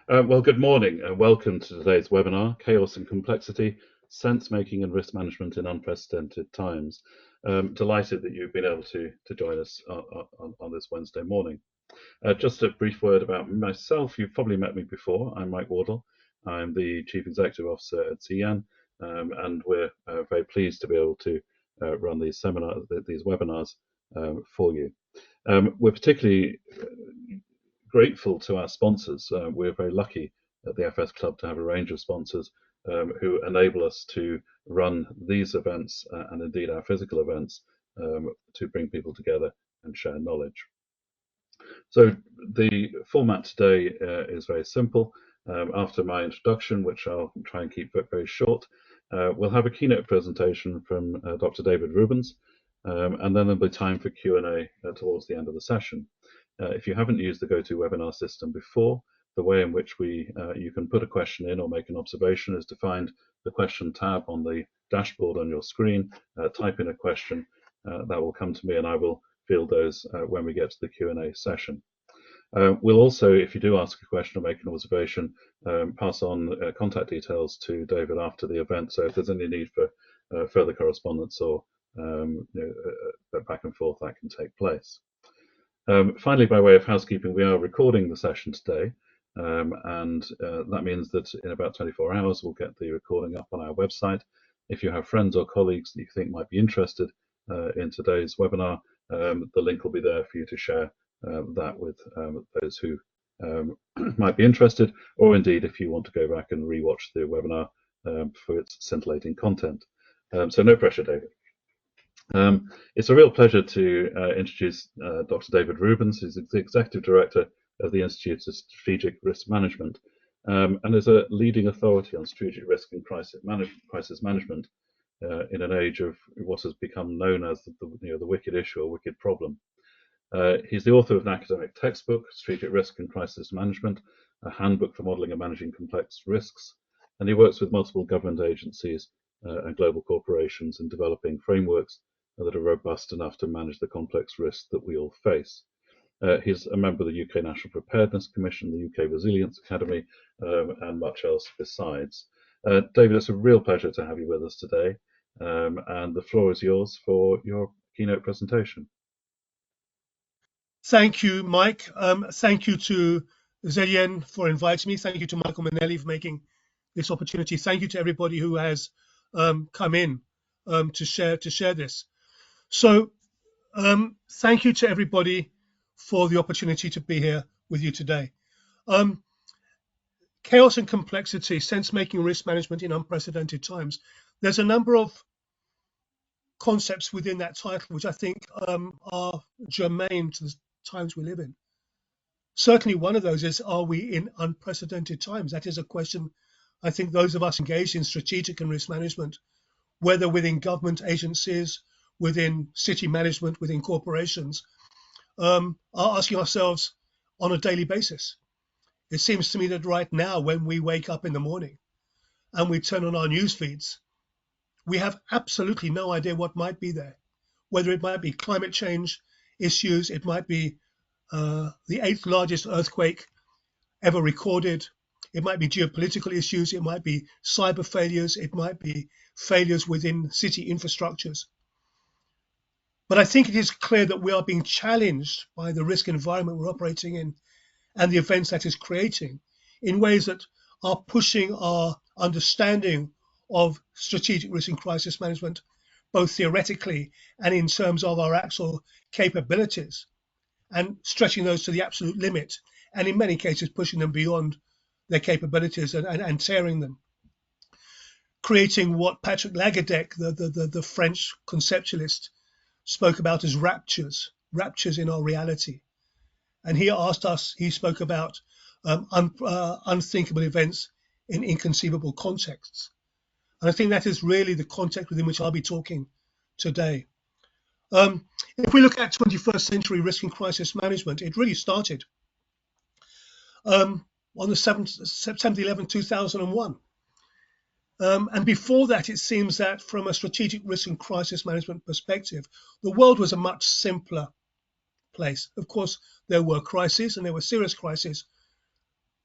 Well, good morning and welcome to today's webinar, Chaos and Complexity, Sense-Making and Risk Management in Unprecedented Times. Delighted that you've been able to join us on this Wednesday morning. Just a brief word about myself. You've probably met me before. I'm Mike Wardle. I'm the Chief Executive Officer at CEN, and we're very pleased to be able to run these webinars for you. We're particularly grateful to our sponsors. We're very lucky at the FS Club to have a range of sponsors who enable us to run these events and indeed our physical events to bring people together and share knowledge. So the format today is very simple. After my introduction, which I'll try and keep very short, we'll have a keynote presentation from Dr. David Rubens, and then there'll be time for Q&A towards the end of the session. If you haven't used the GoToWebinar system before, the way in which you can put a question in or make an observation is to find the question tab on the dashboard on your screen, type in a question, that will come to me and I will field those when we get to the Q&A session. We'll also, if you do ask a question or make an observation, pass on contact details to David after the event. So if there's any need for further correspondence or back and forth, that can take place. Finally, by way of housekeeping, we are recording the session today, and that means that in about 24 hours we'll get the recording up on our website. If you have friends or colleagues that you think might be interested in today's webinar, the link will be there for you to share that with those who might be interested, or indeed if you want to go back and rewatch the webinar for its scintillating content. So no pressure, David. It's a real pleasure to introduce Dr. David Rubens, who's the Executive Director of the Institute of Strategic Risk Management, and is a leading authority on strategic risk and crisis management in an age of what has become known as the wicked issue or wicked problem. He's the author of an academic textbook, Strategic Risk and Crisis Management, a handbook for modelling and managing complex risks, and he works with multiple government agencies and global corporations in developing frameworks that are robust enough to manage the complex risks that we all face. He's a member of the UK National Preparedness Commission, the UK Resilience Academy, and much else besides. David, it's a real pleasure to have you with us today, and the floor is yours for your keynote presentation. Thank you, Mike. Thank you to Zelien for inviting me. Thank you to Michael Manelli for making this opportunity. Thank you to everybody who has come in to share this. So thank you to everybody for the opportunity to be here with you today. Chaos and complexity, sense-making risk management in unprecedented times. There's a number of concepts within that title which I think are germane to the times we live in. Certainly one of those is, are we in unprecedented times? That is a question I think those of us engaged in strategic and risk management, whether within government agencies, within city management, within corporations, are asking ourselves on a daily basis. It seems to me that right now, when we wake up in the morning and we turn on our news feeds, we have absolutely no idea what might be there, whether it might be climate change issues, it might be the 8th largest earthquake ever recorded, it might be geopolitical issues, it might be cyber failures, it might be failures within city infrastructures. But I think it is clear that we are being challenged by the risk environment we're operating in and the events that is creating in ways that are pushing our understanding of strategic risk and crisis management, both theoretically and in terms of our actual capabilities, and stretching those to the absolute limit, and in many cases pushing them beyond their capabilities and tearing them. Creating what Patrick Lagardère, the French conceptualist, spoke about as raptures in our reality. And he spoke about unthinkable events in inconceivable contexts. And I think that is really the context within which I'll be talking today. If we look at 21st century risk and crisis management, it really started on the September 11, 2001. And before that, it seems that from a strategic risk and crisis management perspective, the world was a much simpler place. Of course, there were crises and there were serious crises,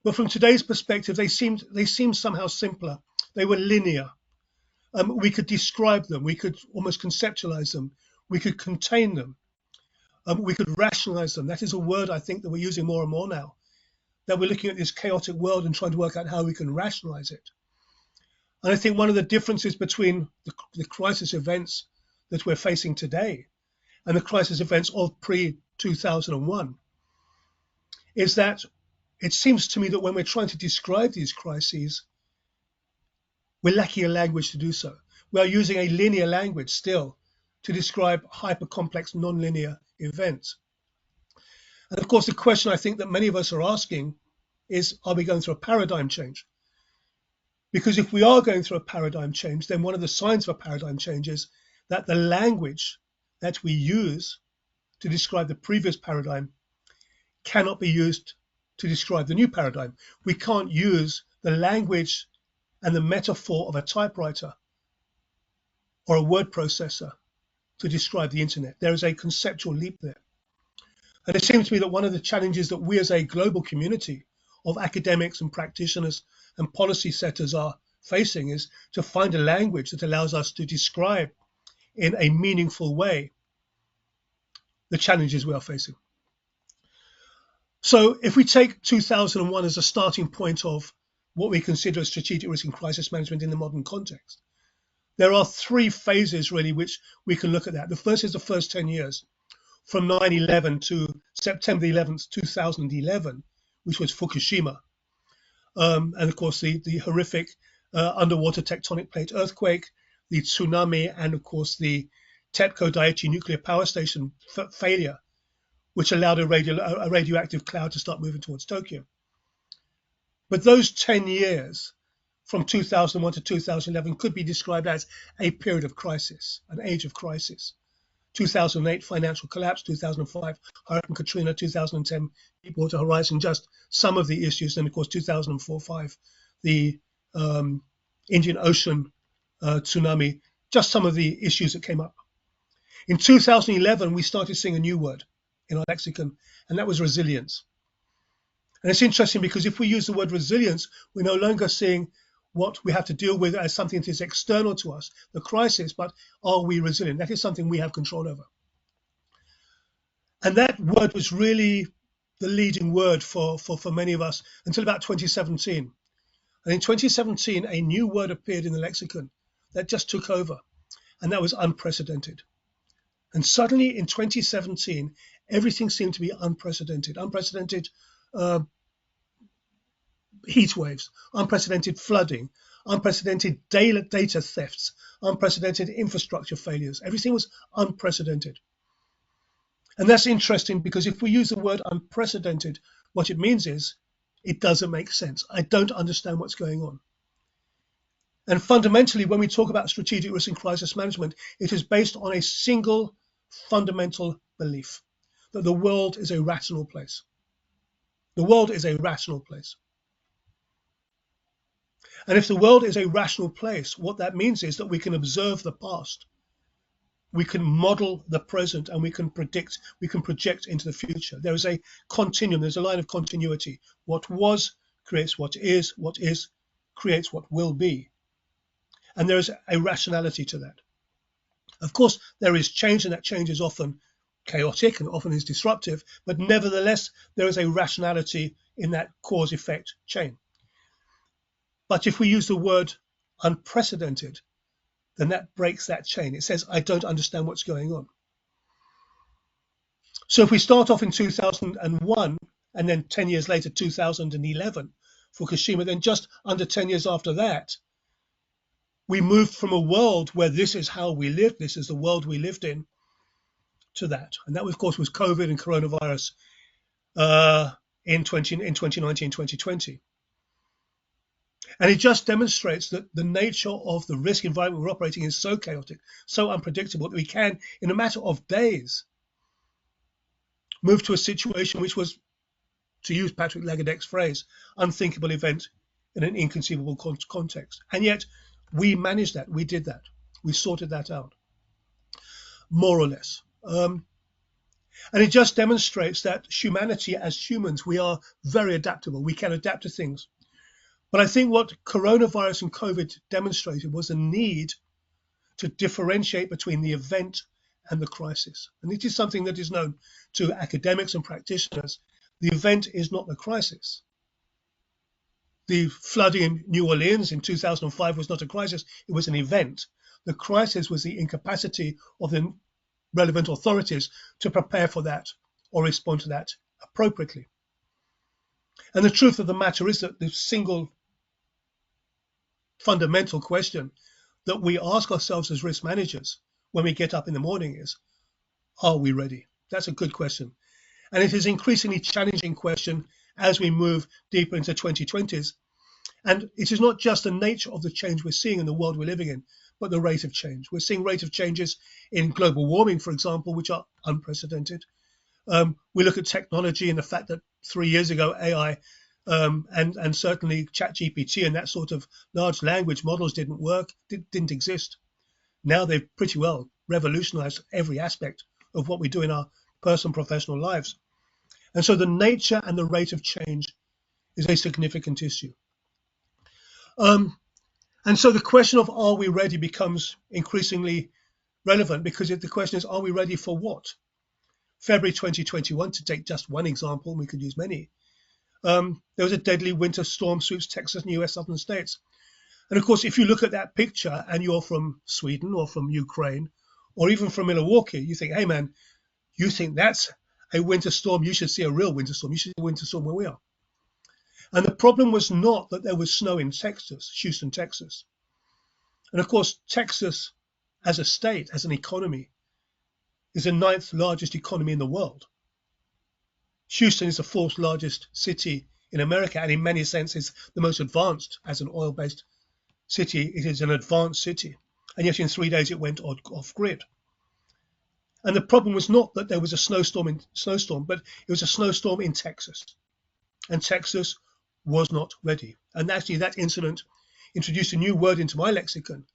But from today's perspective, they seemed somehow simpler. They were linear. We could describe them. We could almost conceptualize them. We could contain them. We could rationalize them. That is a word I think that we're using more and more now, that we're looking at this chaotic world and trying to work out how we can rationalize it. And I think one of the differences between the crisis events that we're facing today and the crisis events of pre-2001 is that it seems to me that when we're trying to describe these crises, we're lacking a language to do so. We are using a linear language still to describe hyper-complex, non-linear events. And of course, the question I think that many of us are asking is, are we going through a paradigm change? Because if we are going through a paradigm change, then one of the signs of a paradigm change is that the language that we use to describe the previous paradigm cannot be used to describe the new paradigm. We can't use the language and the metaphor of a typewriter or a word processor to describe the internet. There is a conceptual leap there. And it seems to me that one of the challenges that we as a global community of academics and practitioners and policy setters are facing is to find a language that allows us to describe in a meaningful way the challenges we are facing. So if we take 2001 as a starting point of what we consider as strategic risk and crisis management in the modern context, there are three phases really which we can look at that. The first is the first 10 years, from 9/11 to September 11th, 2011, which was Fukushima. And of course, the horrific underwater tectonic plate earthquake, the tsunami, and of course, the TEPCO Daiichi nuclear power station failure, which allowed a radioactive cloud to start moving towards Tokyo. But those 10 years, from 2001 to 2011, could be described as a period of crisis, an age of crisis. 2008 financial collapse, 2005 Hurricane Katrina, 2010 Deepwater Horizon, just some of the issues. And of course, 2004-5, the Indian Ocean tsunami, just some of the issues that came up. In 2011, we started seeing a new word in our lexicon, and that was resilience. And it's interesting because if we use the word resilience, we're no longer seeing what we have to deal with as something that is external to us, the crisis, but are we resilient? That is something we have control over. And that word was really the leading word for many of us until about 2017. And in 2017, a new word appeared in the lexicon that just took over, and that was unprecedented. And suddenly in 2017, everything seemed to be unprecedented. Unprecedented heat waves, unprecedented flooding, unprecedented data thefts, unprecedented infrastructure failures. Everything was unprecedented. And that's interesting because if we use the word unprecedented, what it means is it doesn't make sense. I don't understand what's going on. And fundamentally, when we talk about strategic risk and crisis management, it is based on a single fundamental belief that the world is a rational place. The world is a rational place. And if the world is a rational place, what that means is that we can observe the past, we can model the present, and we can predict, we can project into the future. There is a continuum, there's a line of continuity. What was creates what is creates what will be. And there is a rationality to that. Of course, there is change, and that change is often chaotic and often is disruptive, but nevertheless, there is a rationality in that cause-effect chain. But if we use the word unprecedented, then that breaks that chain. It says, I don't understand what's going on. So if we start off in 2001, and then 10 years later, 2011, Fukushima, then just under 10 years after that, we moved from a world where this is how we lived, this is the world we lived in, to that. And that, of course, was COVID and coronavirus in 2019, 2020. And it just demonstrates that the nature of the risk environment we're operating in is so chaotic, so unpredictable, that we can, in a matter of days, move to a situation which was, to use Patrick Lagadec's phrase, unthinkable event in an inconceivable context. And yet we managed that, we did that, we sorted that out, more or less. And it just demonstrates that humanity, as humans, we are very adaptable. We can adapt to things. But I think what coronavirus and COVID demonstrated was a need to differentiate between the event and the crisis. And it is something that is known to academics and practitioners. The event is not the crisis. The flooding in New Orleans in 2005 was not a crisis, it was an event. The crisis was the incapacity of the relevant authorities to prepare for that or respond to that appropriately. And the truth of the matter is that the single fundamental question that we ask ourselves as risk managers when we get up in the morning is, are we ready? That's a good question. And it is an increasingly challenging question as we move deeper into 2020s. And it is not just the nature of the change we're seeing in the world we're living in, but the rate of change. We're seeing rate of changes in global warming, for example, which are unprecedented. We look at technology and the fact that 3 years ago, AI and certainly ChatGPT and that sort of large language models didn't work, didn't exist. Now they've pretty well revolutionized every aspect of what we do in our personal and professional lives. And so the nature and the rate of change is a significant issue. And so the question of are we ready becomes increasingly relevant because the question is, are we ready for what? February 2021, to take just one example, and we could use many, there was a deadly winter storm sweeps Texas and US southern states. And of course, if you look at that picture and you're from Sweden or from Ukraine or even from Milwaukee, you think, hey man, you think that's a winter storm? You should see a real winter storm. You should see a winter storm where we are. And the problem was not that there was snow in Texas, Houston, Texas. And of course, Texas as a state, as an economy, is the 9th largest economy in the world. Houston is the 4th largest city in America, and in many senses, the most advanced as an oil-based city. It is an advanced city. And yet in 3 days, it went off grid. And the problem was not that there was a snowstorm, but it was a snowstorm in Texas. And Texas was not ready. And actually, that incident introduced a new word into my lexicon,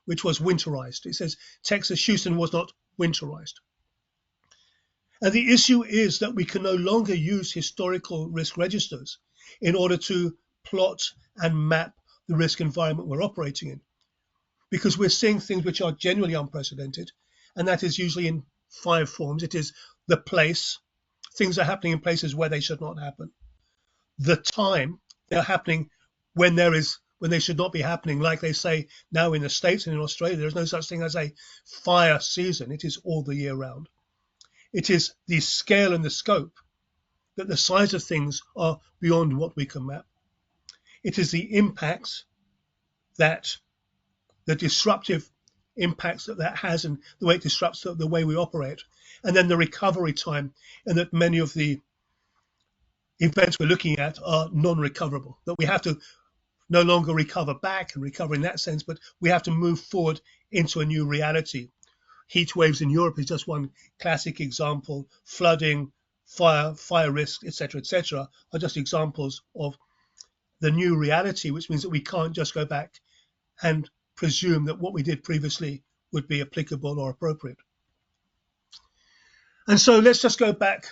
which was winterized. It says Texas, Houston was not winterized. And the issue is that we can no longer use historical risk registers in order to plot and map the risk environment we're operating in, because we're seeing things which are genuinely unprecedented, and that is usually in 5 forms. It is the place, things are happening in places where they should not happen. The time, they're happening when they should not be happening, like they say now in the States and in Australia. There's no such thing as a fire season. It is all the year round. It is the scale and the scope, that the size of things are beyond what we can map. It is the impacts, that the disruptive impacts that has and the way it disrupts the way we operate. And then the recovery time, and that many of the events we're looking at are non-recoverable, that we have to no longer recover back and recover in that sense, but we have to move forward into a new reality. Heat waves in Europe is just one classic example. Flooding, fire risk, etc., are just examples of the new reality, which means that we can't just go back and presume that what we did previously would be applicable or appropriate. And so let's just go back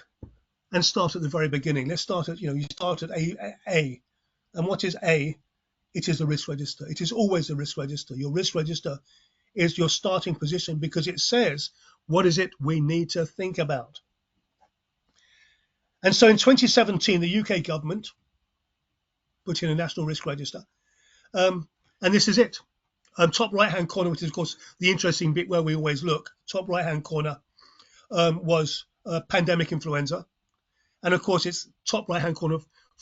and start at the very beginning. Let's start at, you start at A. And what is A? It is the risk register. It is always the risk register. Your risk register is your starting position because it says, what is it we need to think about? And so in 2017, the UK government put in a national risk register. And this is it. Top right-hand corner, which is, of course, the interesting bit where we always look. Top right-hand corner was pandemic influenza. And of course, it's top right-hand corner,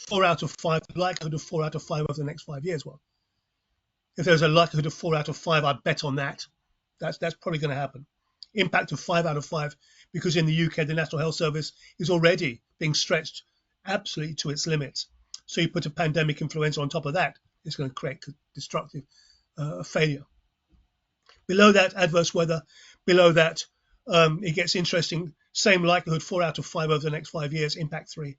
4 out of 5, the likelihood of 4 out of 5 over the next 5 years. Well, if there's a likelihood of 4 out of 5, I'd bet on that. That's probably going to happen. Impact of 5 out of 5, because in the UK, the National Health Service is already being stretched absolutely to its limits. So you put a pandemic influenza on top of that, it's going to create destructive failure. Below that, adverse weather. Below that, it gets interesting. Same likelihood, 4 out of 5 over the next 5 years, impact 3.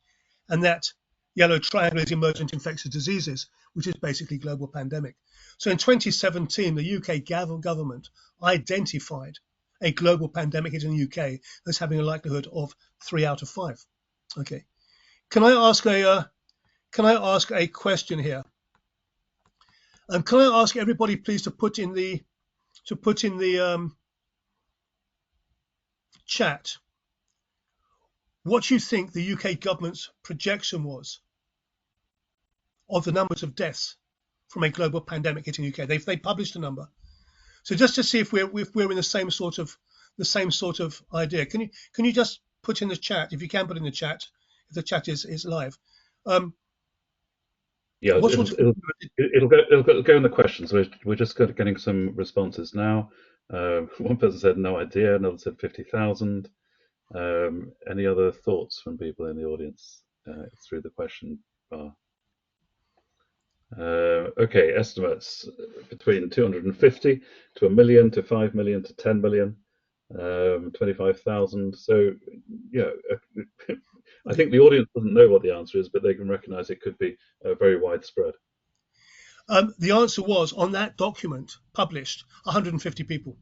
And that yellow triangle is emergent infectious diseases, which is basically global pandemic. So in 2017, the UK government identified a global pandemic hitting the UK as having a likelihood of 3 out of 5. Okay. Can I ask a question here? Can I ask everybody please to put in the chat what you think the UK government's projection was of the numbers of deaths from a global pandemic hitting the UK. They published a number. So just to see if we're in the same sort of idea. Can you just put in the chat, if you can put in the chat, if the chat is live. Yeah, What sort of it'll go in the questions. We're just getting some responses now. One person said no idea, another said 50,000. Any other thoughts from people in the audience through the question bar? Okay, estimates between 250 to 1 million to 5 million to 10 million, 25,000. So, yeah, I think the audience doesn't know what the answer is, but they can recognise it could be very widespread. The answer was on that document published 150 people.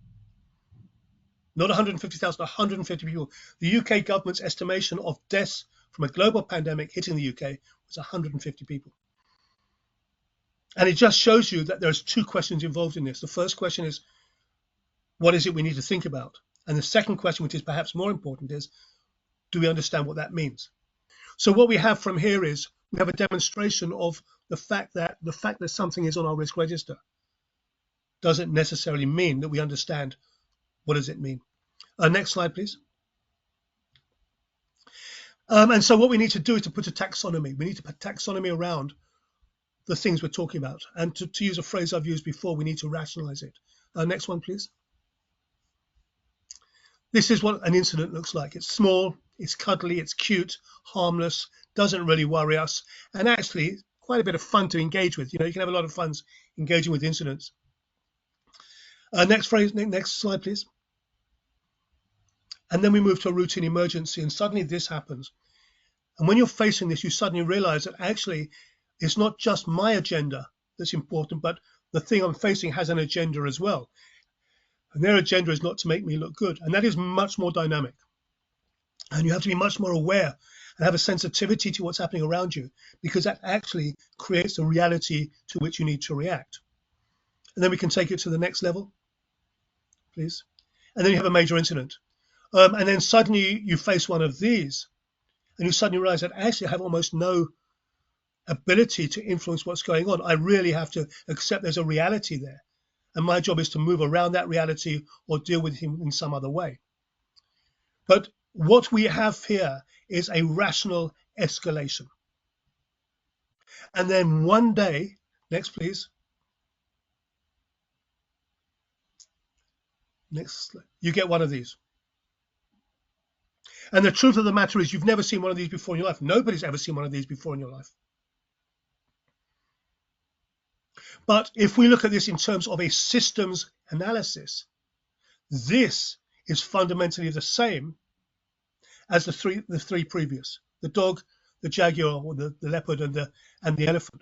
Not 150,000, 150 people. The UK government's estimation of deaths from a global pandemic hitting the UK was 150 people. And it just shows you that there's two questions involved in this. The first question is, what is it we need to think about? And the second question, which is perhaps more important, is, do we understand what that means? So what we have from here is we have a demonstration of the fact that something is on our risk register doesn't necessarily mean that we understand what does it mean. Next slide, please. And so what we need to do is to put a taxonomy. We need to put taxonomy around the things we're talking about. And to use a phrase I've used before, we need to rationalize it. Next one, please. This is what an incident looks like. It's small, it's cuddly, it's cute, harmless, doesn't really worry us, and actually quite a bit of fun to engage with. You know, you can have a lot of fun engaging with incidents. Next slide, please. And then we move to a routine emergency, and suddenly this happens. And when you're facing this, you suddenly realize that actually it's not just my agenda that's important, but the thing I'm facing has an agenda as well. And their agenda is not to make me look good. And that is much more dynamic. And you have to be much more aware and have a sensitivity to what's happening around you, because that actually creates a reality to which you need to react. And then we can take it to the next level, please. And then you have a major incident. And then suddenly you face one of these, and you suddenly realize that actually I have almost no ability to influence what's going on. I really have to accept there's a reality there. And my job is to move around that reality or deal with him in some other way. But what we have here is a rational escalation. And then one day, next please. Next, you get one of these. And the truth of the matter is you've never seen one of these before in your life. Nobody's ever seen one of these before in your life. But if we look at this in terms of a systems analysis, this is fundamentally the same as the three previous: the dog, the jaguar, or the leopard, and the elephant.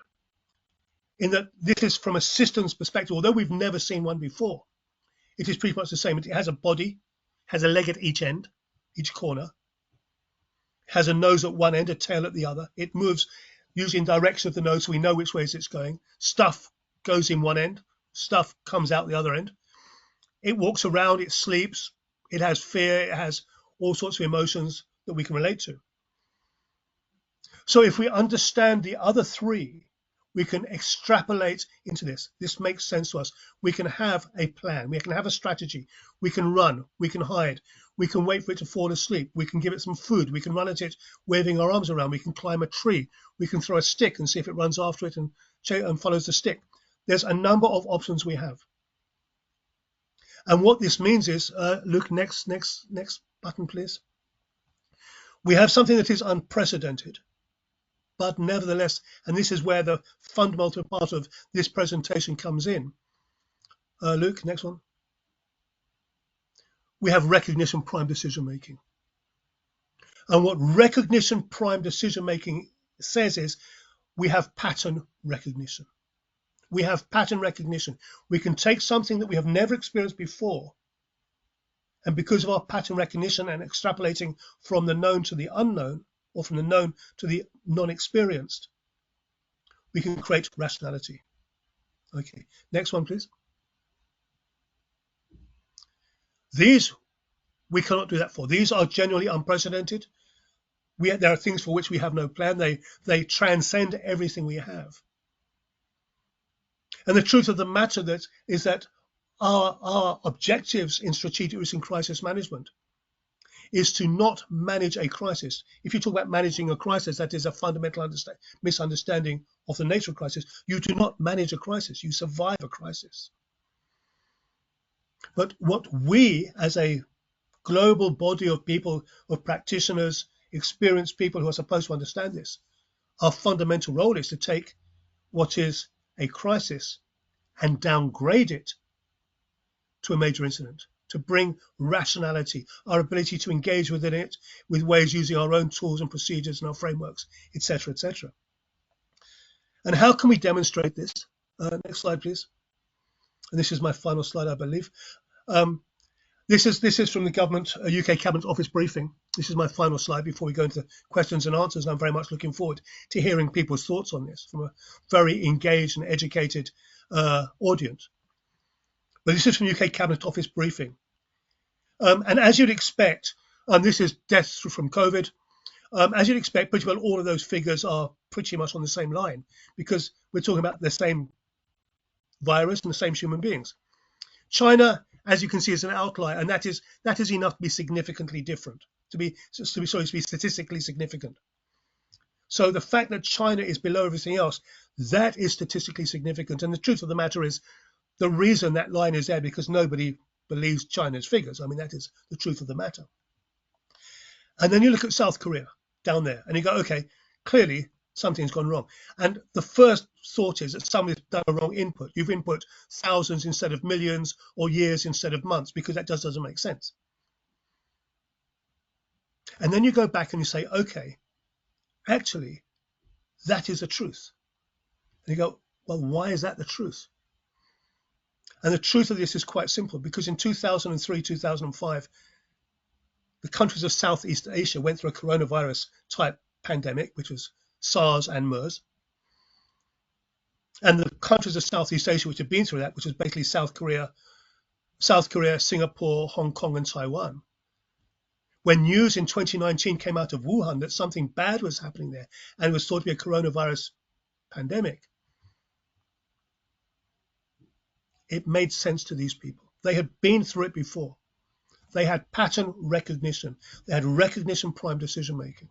In that this is from a systems perspective, although we've never seen one before, it is pretty much the same. It has a body, has a leg at each end, each corner, has a nose at one end, a tail at the other. It moves usually in direction of the nose, so we know which ways it's going. Stuff goes in one end, stuff comes out the other end. It walks around, it sleeps, it has fear, it has all sorts of emotions that we can relate to. So if we understand the other three, we can extrapolate into this. This makes sense to us. We can have a plan, we can have a strategy, we can run, we can hide, we can wait for it to fall asleep, we can give it some food, we can run at it waving our arms around, we can climb a tree, we can throw a stick and see if it runs after it and follows the stick. There's a number of options we have. And what this means is, Luke, next button, please. We have something that is unprecedented, but nevertheless, and this is where the fundamental part of this presentation comes in. Luke, next one. We have recognition prime decision making. And what recognition prime decision making says is we have pattern recognition. We have pattern recognition. We can take something that we have never experienced before And because of our pattern recognition and extrapolating from the known to the unknown, or from the known to the non-experienced, we can create rationality. Okay, next one, please. These, we cannot do that for. These are genuinely unprecedented. There are things for which we have no plan. They transcend everything we have. And the truth of the matter is that our objectives in strategic risk and crisis management is to not manage a crisis. If you talk about managing a crisis, that is a fundamental misunderstanding of the nature of crisis. You do not manage a crisis, you survive a crisis. But what we, as a global body of people, of practitioners, experienced people who are supposed to understand this, our fundamental role is to take what is a crisis and downgrade it to a major incident, to bring rationality, our ability to engage within it with ways using our own tools and procedures and our frameworks, etc., etc. And how can we demonstrate this? Next slide, please. And this is my final slide, I believe. This is from the government, UK Cabinet Office briefing. This is my final slide before we go into questions and answers. I'm very much looking forward to hearing people's thoughts on this from a very engaged and educated audience. But this is from UK Cabinet Office briefing. And as you'd expect, this is deaths from COVID. As you'd expect, pretty well all of those figures are pretty much on the same line because we're talking about the same virus and the same human beings. China, as you can see, is an outlier, and that is enough to be significantly different, to be statistically significant. So the fact that China is below everything else, that is statistically significant. And the truth of the matter is, the reason that line is there because nobody believes China's figures. I mean, that is the truth of the matter. And then you look at South Korea down there, and you go, okay, clearly something's gone wrong. And the first thought is that somebody's done a wrong input. You've input thousands instead of millions, or years instead of months, because that just doesn't make sense. And then you go back and you say, okay, actually, that is the truth. And you go, well, why is that the truth? And the truth of this is quite simple, because in 2003, 2005, the countries of Southeast Asia went through a coronavirus type pandemic, which was SARS and MERS. And the countries of Southeast Asia which had been through that, which was basically South Korea, Singapore, Hong Kong, and Taiwan. When news in 2019 came out of Wuhan that something bad was happening there and it was thought to be a coronavirus pandemic, it made sense to these people. They had been through it before. They had pattern recognition. They had recognition prime decision making.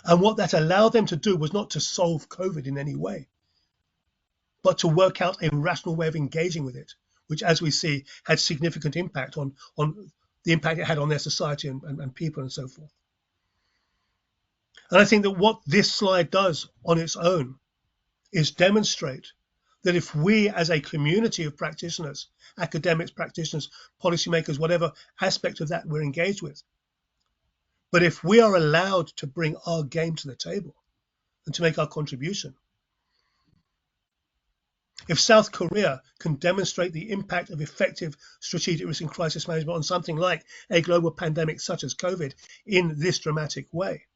And what that allowed them to do was not to solve COVID in any way, but to work out a rational way of engaging with it, which, as we see, had significant impact on the impact it had on their society and people and so forth. And I think that what this slide does on its own is demonstrate that if we as a community of practitioners, academics, practitioners, policymakers, whatever aspect of that we're engaged with, but if we are allowed to bring our game to the table and to make our contribution, if South Korea can demonstrate the impact of effective strategic risk and crisis management on something like a global pandemic such as COVID in this dramatic way,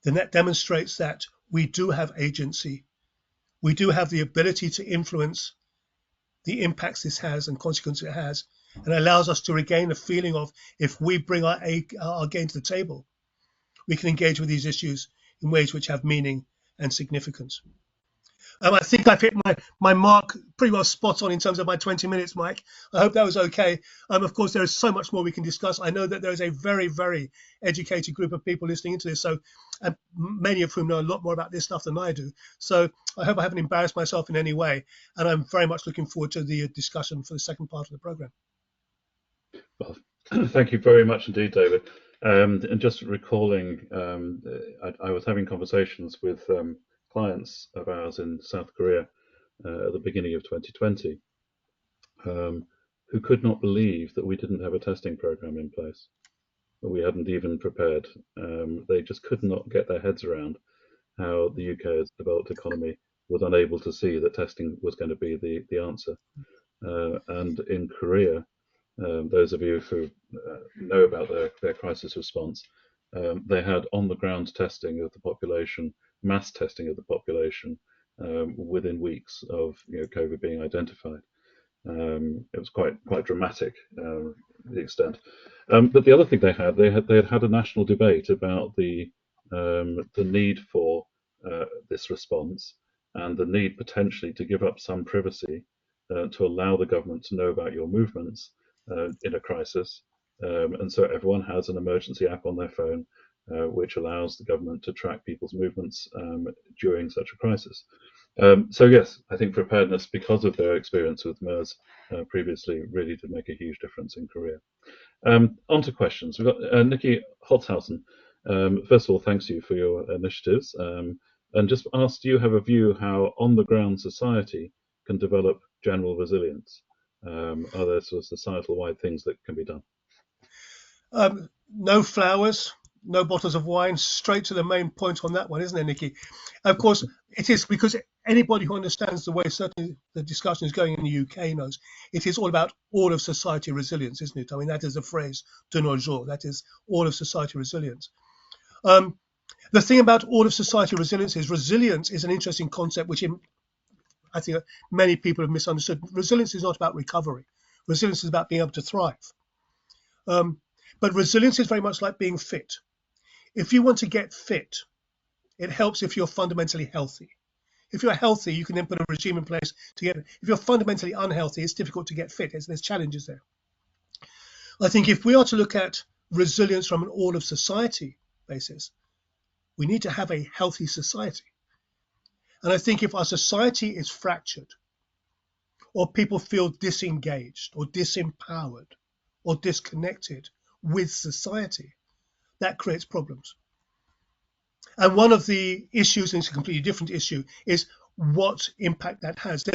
then that demonstrates that we do have agency. We do have the ability to influence the impacts this has and consequences it has, and allows us to regain a feeling of, if we bring our game to the table, we can engage with these issues in ways which have meaning and significance. I think I've hit my mark pretty well spot on in terms of my 20 minutes, Mike. I hope that was okay. Of course, there is so much more we can discuss. I know that there is a very, very educated group of people listening into this, so many of whom know a lot more about this stuff than I do. So I hope I haven't embarrassed myself in any way, and I'm very much looking forward to the discussion for the second part of the program. Well, thank you very much indeed, David. And just recalling, I was having conversations with clients of ours in South Korea at the beginning of 2020 who could not believe that we didn't have a testing program in place. We hadn't even prepared. They just could not get their heads around how the UK as a developed economy was unable to see that testing was going to be the answer. And in Korea, those of you who know about their crisis response, they had on-the-ground testing of the population, mass testing of the population within weeks of COVID being identified. It was quite dramatic, the extent. But the other thing they had a national debate about the need for this response and the need potentially to give up some privacy to allow the government to know about your movements in a crisis. And so everyone has an emergency app on their phone, which allows the government to track people's movements during such a crisis. So yes, I think preparedness, because of their experience with MERS previously, really did make a huge difference in Korea. On to questions. We've got Nikki Holzhausen. First of all, thanks you for your initiatives. And just asked, do you have a view how on-the-ground society can develop general resilience? Are there sort of societal-wide things that can be done? No flowers, no bottles of wine, straight to the main point on that one, isn't it, Nikki? Of course, it is, because anybody who understands the way certainly the discussion is going in the UK knows it is all about all of society resilience, isn't it? I mean, that is the phrase de nos jours. That is all of society resilience. The thing about all of society resilience is an interesting concept which I think many people have misunderstood. Resilience is not about recovery. Resilience is about being able to thrive. But resilience is very much like being fit. If you want to get fit, it helps if you're fundamentally healthy. If you're healthy, you can then put a regime in place to get. If you're fundamentally unhealthy, it's difficult to get fit. There's challenges there. I think if we are to look at resilience from an all of society basis, we need to have a healthy society. And I think if our society is fractured, or people feel disengaged or disempowered or disconnected with society, that creates problems. And one of the issues, and it's a completely different issue, is what impact that has.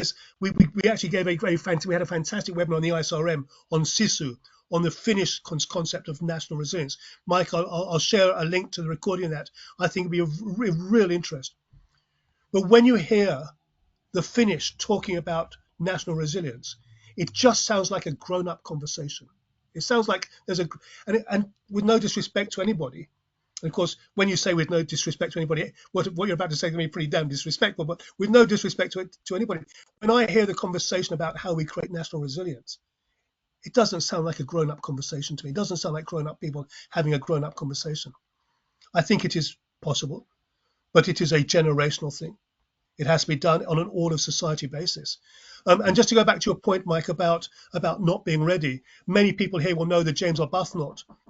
We actually gave we had a fantastic webinar on the ISRM on SISU, on the Finnish concept of national resilience. Mike, I'll share a link to the recording of that. I think it'd be of real interest. But when you hear the Finnish talking about national resilience, it just sounds like a grown-up conversation. It sounds like and with no disrespect to anybody. And of course, when you say with no disrespect to anybody, what you're about to say can be pretty damn disrespectful, but with no disrespect to anybody. When I hear the conversation about how we create national resilience, it doesn't sound like a grown-up conversation to me. It doesn't sound like grown-up people having a grown-up conversation. I think it is possible, but it is a generational thing. It has to be done on an all of society basis. And just to go back to your point, Mike, about not being ready, many people here will know the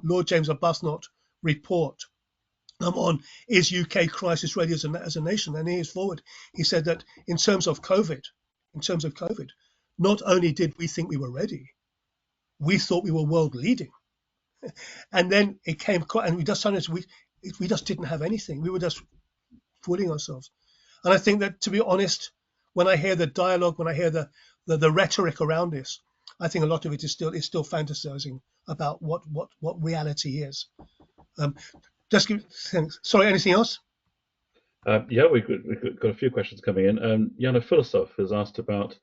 Lord James Arbuthnot report on is UK crisis ready as a nation, and he is forward. He said that in terms of COVID, not only did we think we were ready, we thought we were world leading, and then it came, and we just didn't have anything. We were just fooling ourselves. And I think that, to be honest, when I hear the dialogue, when I hear the rhetoric around this, I think a lot of it is still fantasizing about what reality is. Sorry, anything else? Yeah, we've got a few questions coming in. Jana Philosoph has asked about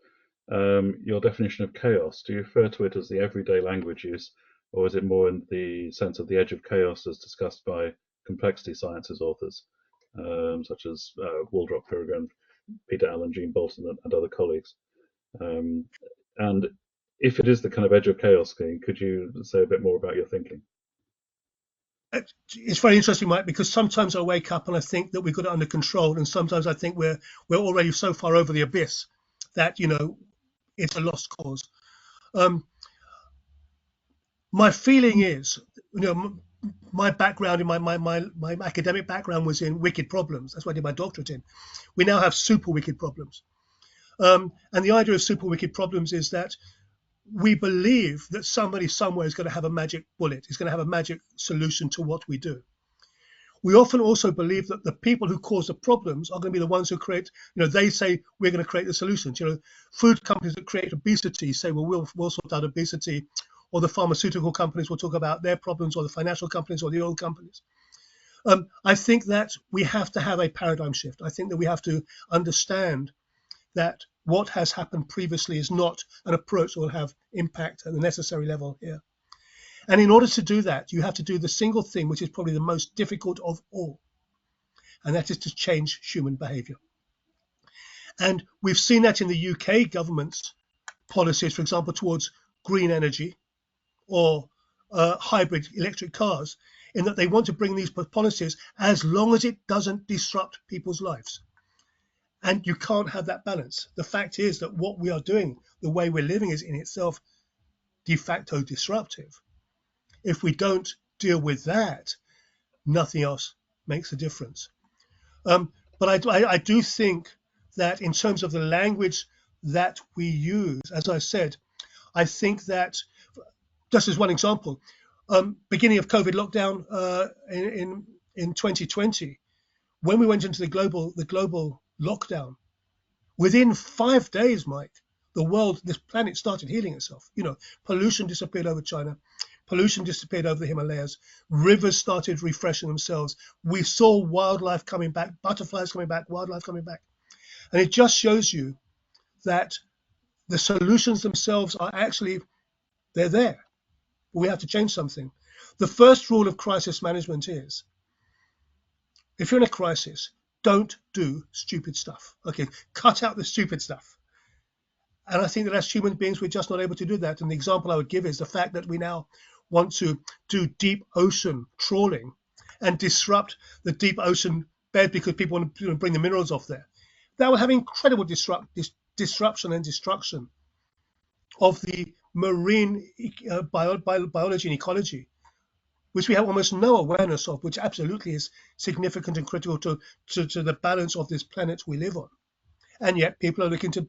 your definition of chaos. Do you refer to it as the everyday language use, or is it more in the sense of the edge of chaos as discussed by complexity sciences authors, such as Waldrop Peregrine, Peter Allen, Jean Bolton, and other colleagues? And if it is the kind of edge of chaos thing, could you say a bit more about your thinking? It's very interesting, Mike, because sometimes I wake up and I think that we've got it under control, and sometimes I think we're already so far over the abyss that it's a lost cause. My feeling is, my background in my academic background was in wicked problems. That's what I did my doctorate in. We now have super wicked problems, and the idea of super wicked problems is that we believe that somebody somewhere is going to have a magic bullet, is going to have a magic solution to what we do. We often also believe that the people who cause the problems are going to be the ones who create, they say we're going to create the solutions. Food companies that create obesity say, well, we'll sort out obesity, or the pharmaceutical companies will talk about their problems, or the financial companies, or the oil companies. I think that we have to have a paradigm shift. I think that we have to understand that what has happened previously is not an approach that will have impact at the necessary level here. And in order to do that, you have to do the single thing which is probably the most difficult of all, and that is to change human behavior. And we've seen that in the UK government's policies, for example, towards green energy or hybrid electric cars, in that they want to bring these policies as long as it doesn't disrupt people's lives. And you can't have that balance. The fact is that what we are doing, the way we're living, is in itself de facto disruptive. If we don't deal with that, nothing else makes a difference. But I do think that in terms of the language that we use, as I said, I think that, just as one example, beginning of COVID lockdown in 2020, when we went into the global lockdown, within 5 days, Mike, this planet started healing itself. Pollution disappeared over China. Pollution disappeared over the Himalayas. Rivers started refreshing themselves. We saw wildlife coming back, butterflies coming back, wildlife coming back. And it just shows you that the solutions themselves are actually, they're there. But we have to change something. The first rule of crisis management is, if you're in a crisis, don't do stupid stuff. Okay, cut out the stupid stuff. And I think that as human beings, we're just not able to do that. And the example I would give is the fact that we now want to do deep ocean trawling and disrupt the deep ocean bed because people want to bring the minerals off there. That will have incredible disruption and destruction of the marine biology and ecology, which we have almost no awareness of, which absolutely is significant and critical to the balance of this planet we live on. And yet people are looking to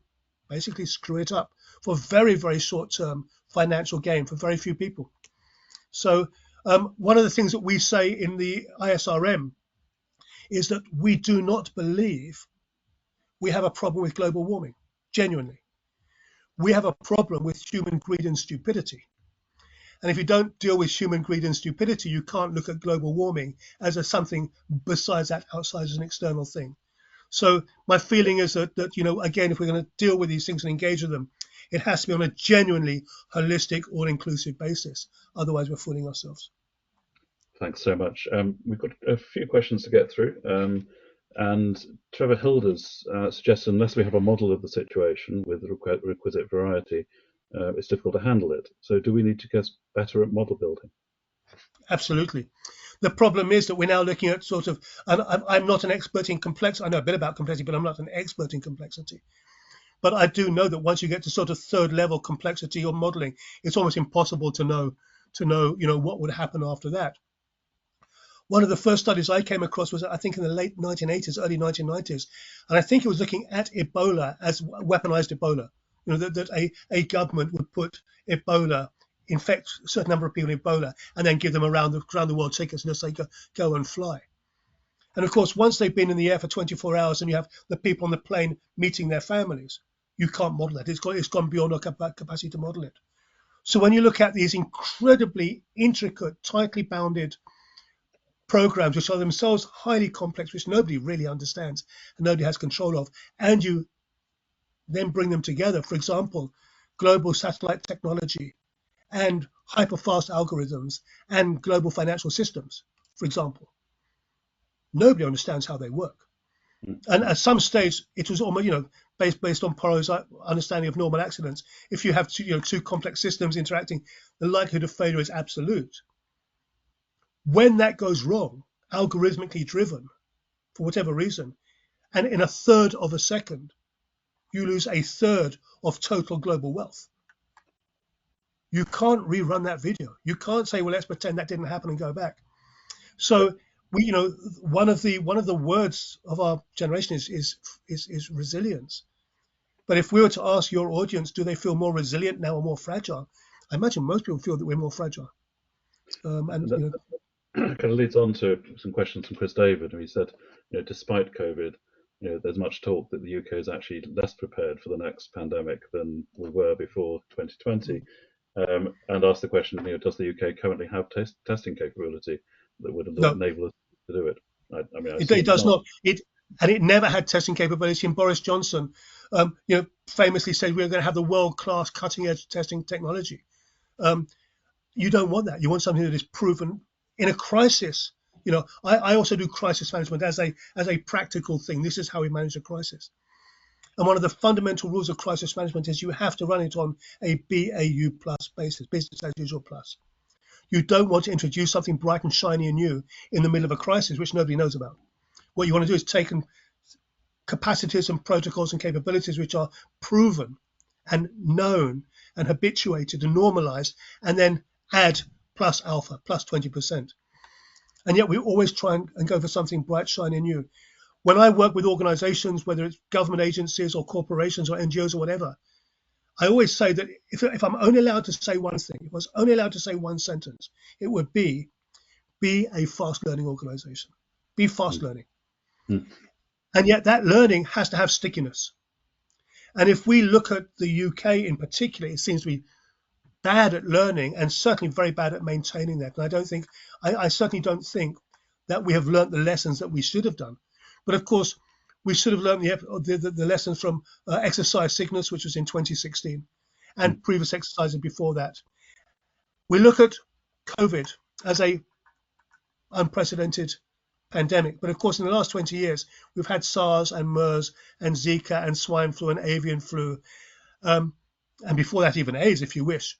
basically screw it up for very, very short-term financial gain for very few people. So one of the things that we say in the ISRM is that we do not believe we have a problem with global warming, genuinely. We have a problem with human greed and stupidity. And if you don't deal with human greed and stupidity, you can't look at global warming as something besides that, outside as an external thing. So my feeling is that again, if we're going to deal with these things and engage with them, it has to be on a genuinely holistic, all-inclusive basis. Otherwise, we're fooling ourselves. Thanks so much. We've got a few questions to get through. And Trevor Hilder's suggested, unless we have a model of the situation with the requisite variety, it's difficult to handle it. So do we need to get better at model building? Absolutely. The problem is that we're now looking at and I'm not an expert in complexity. I know a bit about complexity, but I'm not an expert in complexity. But I do know that once you get to third level complexity or modeling, it's almost impossible to know what would happen after that. One of the first studies I came across was, I think, in the late 1980s, early 1990s, and I think it was looking at Ebola as weaponized Ebola. That a government would put Ebola, infect a certain number of people with Ebola, and then give them around the world tickets and just say go and fly. And of course, once they've been in the air for 24 hours and you have the people on the plane meeting their families, you can't model that. It's gone beyond our capacity to model it. So when you look at these incredibly intricate, tightly bounded programs, which are themselves highly complex, which nobody really understands and nobody has control of, and you then bring them together, for example, global satellite technology and hyperfast algorithms and global financial systems, for example, nobody understands how they work. And at some stage, it was almost, based on Porro's understanding of normal accidents. If you have two complex systems interacting, the likelihood of failure is absolute. When that goes wrong, algorithmically driven, for whatever reason, and in a third of a second, you lose a third of total global wealth. You can't rerun that video. You can't say, well, let's pretend that didn't happen and go back. So we, one of the words of our generation is resilience. But if we were to ask your audience, do they feel more resilient now or more fragile? I imagine most people feel that we're more fragile. That kind of leads on to some questions from Chris David, who he said, despite COVID, there's much talk that the UK is actually less prepared for the next pandemic than we were before 2020, and asked the question, does the UK currently have testing capability that would enable us to do it? It does not. and it never had testing capability. And Boris Johnson, famously said we're going to have the world-class cutting-edge testing technology. You don't want that. You want something that is proven in a crisis. I also do crisis management as a practical thing. This is how we manage a crisis. And one of the fundamental rules of crisis management is you have to run it on a BAU plus basis, business as usual plus. You don't want to introduce something bright and shiny and new in the middle of a crisis, which nobody knows about. What you want to do is take capacities and protocols and capabilities which are proven and known and habituated and normalized, and then add plus alpha, plus 20%. And yet we always try and go for something bright, shiny, and new. When I work with organizations, whether it's government agencies or corporations or NGOs or whatever, I always say that if I'm only allowed to say one thing, if I was only allowed to say one sentence, it would be a fast learning organization. Be fast learning. Mm. And yet that learning has to have stickiness. And if we look at the UK in particular, it seems to be bad at learning and certainly very bad at maintaining that. And I certainly don't think that we have learnt the lessons that we should have done. But of course, we should have learned the lessons from exercise sickness, which was in 2016, and previous exercises before that. We look at COVID as a unprecedented pandemic, but of course, in the last 20 years, we've had SARS and MERS and Zika and swine flu and avian flu, and before that, even AIDS, if you wish.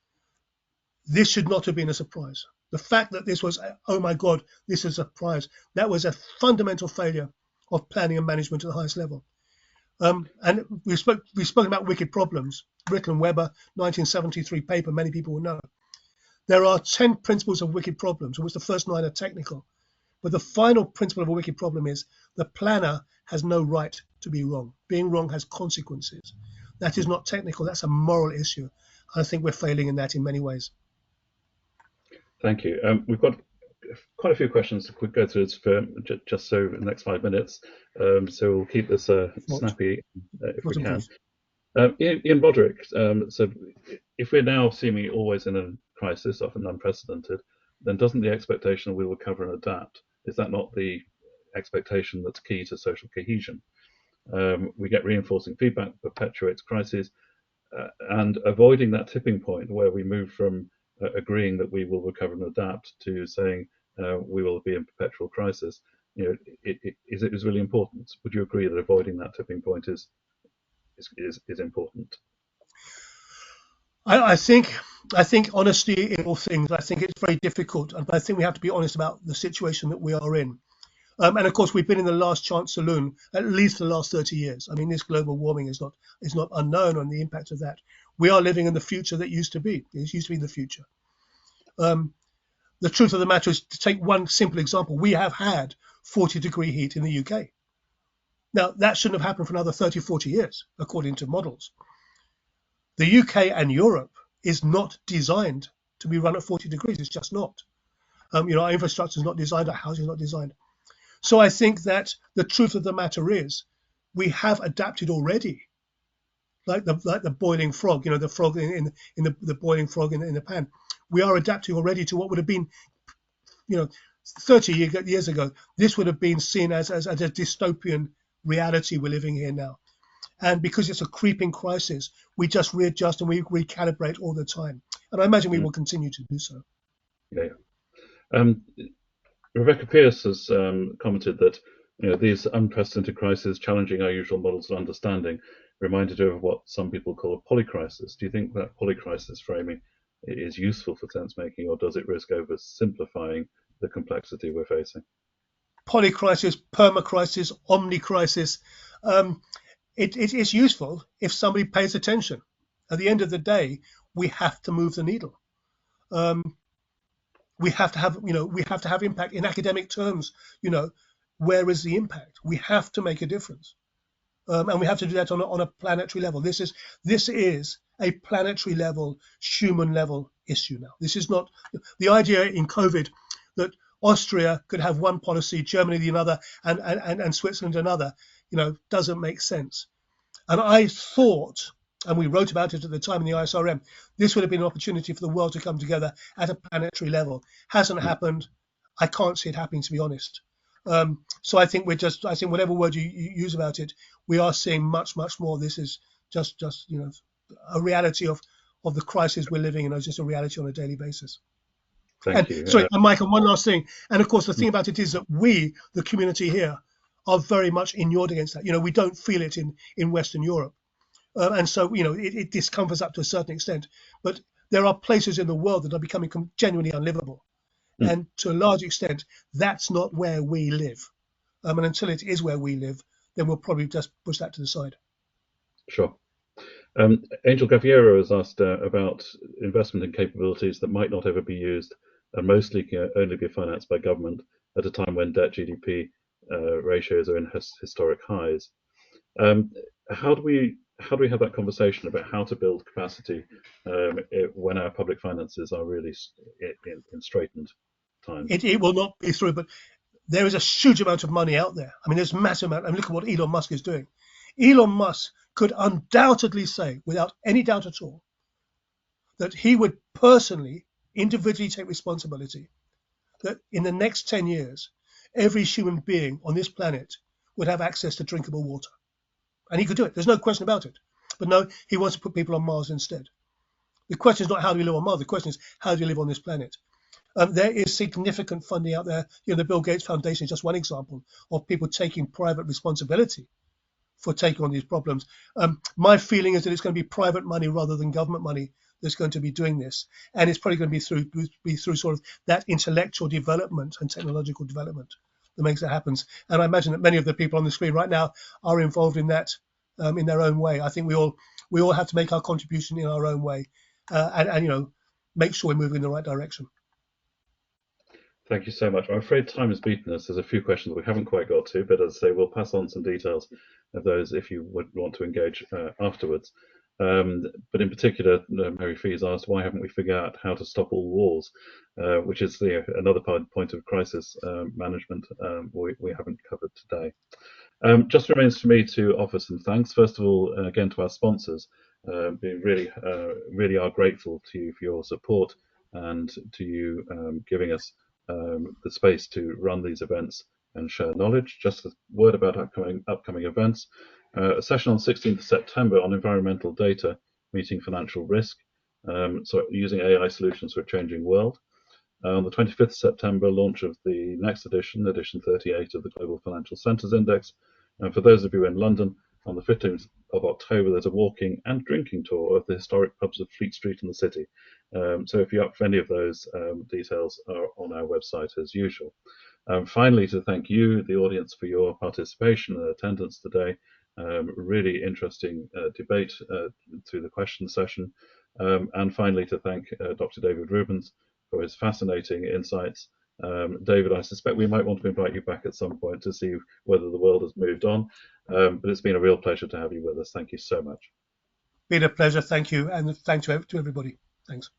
This should not have been a surprise. The fact that this was, oh my God, this is a surprise, that was a fundamental failure of planning and management at the highest level. And we've spoken about wicked problems. Rickle and Weber, 1973 paper, many people will know. There are 10 principles of wicked problems, of which the first 9 are technical. But the final principle of a wicked problem is the planner has no right to be wrong. Being wrong has consequences. That is not technical, that's a moral issue. I think we're failing in that in many ways. Thank you. We've got quite a few questions to go through this for just so in the next 5 minutes. So we'll keep this snappy if we can. Ian Broderick, so if we're now seemingly always in a crisis, often unprecedented, then doesn't the expectation we will recover and adapt, is that not the expectation that's key to social cohesion? We get reinforcing feedback, perpetuates crises, and avoiding that tipping point where we move from agreeing that we will recover and adapt to saying we will be in perpetual crisis, is really important. Would you agree that avoiding that tipping point is important? I think honesty in all things. I think it's very difficult, but I think we have to be honest about the situation that we are in. And of course, we've been in the last chance saloon at least the last 30 years. I mean, this global warming is not unknown on the impact of that. We are living in the future that used to be. It used to be the future. The truth of the matter is, to take one simple example, we have had 40-degree heat in the UK. Now, that shouldn't have happened for another 30, 40 years, according to models. The UK and Europe is not designed to be run at 40 degrees. It's just not. Our infrastructure is not designed, our housing is not designed. So I think that the truth of the matter is we have adapted already, like the boiling frog, the frog in the boiling frog in the pan. We are adapting already to what would have been, 30 years ago. This would have been seen as a dystopian reality we're living here now. And because it's a creeping crisis, we just readjust and we recalibrate all the time. And I imagine we will continue to do so. Yeah. Rebecca Pearce has commented that these unprecedented crises challenging our usual models of understanding reminded her of what some people call a polycrisis. Do you think that polycrisis framing is useful for sense making, or does it risk oversimplifying the complexity we're facing? Polycrisis, permacrisis, omnicrisis. It's useful if somebody pays attention. At the end of the day, we have to move the needle. We have to have impact in academic terms. Where is the impact? We have to make a difference, and we have to do that on a planetary level. This is a planetary level, human level issue now. This is not the idea in COVID that Austria could have one policy, Germany the another, and Switzerland another. Doesn't make sense. And I thought, and we wrote about it at the time in the ISRM, this would have been an opportunity for the world to come together at a planetary level. Hasn't happened. I can't see it happening, to be honest. So I think I think whatever word you use about it, we are seeing much, much more. This is just a reality of the crisis we're living in. It's just a reality on a daily basis. Thank And you. sorry, and Michael, one last thing. And of course, the Mm, thing about it is that we, the community here, are very much inured against that. We don't feel it in Western Europe, and so it discomforts up to a certain extent. But there are places in the world that are becoming genuinely unlivable, mm, and to a large extent, that's not where we live. And until it is where we live, then we'll probably just push that to the side. sure. Angel Gaviero has asked about investment in capabilities that might not ever be used and mostly can only be financed by government at a time when debt GDP ratios are in historic highs. Um, how do we have that conversation about how to build capacity when our public finances are really in straitened times? It will not be through, but there is a huge amount of money out there. I mean, there's massive amount. I mean, look at what Elon Musk is doing. Elon Musk could undoubtedly say, without any doubt at all, that he would personally, individually take responsibility that in the next 10 years, every human being on this planet would have access to drinkable water. And he could do it. There's no question about it. But no, he wants to put people on Mars instead. The question is not how do we live on Mars. The question is how do you live on this planet? There is significant funding out there. The Bill Gates Foundation is just one example of people taking private responsibility for taking on these problems. My feeling is that it's going to be private money rather than government money that's going to be doing this, and it's probably going to be through sort of that intellectual development and technological development that makes it happen. And I imagine that many of the people on the screen right now are involved in that in their own way. I think we all have to make our contribution in our own way, and make sure we're moving in the right direction. Thank you so much. I'm afraid time has beaten us. There's a few questions we haven't quite got to, but as I say, we'll pass on some details of those if you would want to engage afterwards. But in particular, Mary Fee's asked, why haven't we figured out how to stop all wars, which is another point of crisis management we haven't covered today. Just remains for me to offer some thanks. First of all, again, to our sponsors. We really are grateful to you for your support and to you giving us the space to run these events and share knowledge. Just a word about upcoming events. A session on 16th of September on environmental data, meeting financial risk. So using AI solutions for a changing world. On the 25th of September, launch of the next edition 38 of the Global Financial Centres Index. And for those of you in London, on the 15th of October, there's a walking and drinking tour of the historic pubs of Fleet Street in the city. So if you're up for any of those, details are on our website as usual. Finally, to thank you, the audience, for your participation and attendance today. Really interesting debate through the question session. And finally, to thank Dr. David Rubens for his fascinating insights. David, I suspect we might want to invite you back at some point to see whether the world has moved on. But it's been a real pleasure to have you with us. Thank you so much. Been a pleasure. Thank you, and thanks to everybody. Thanks.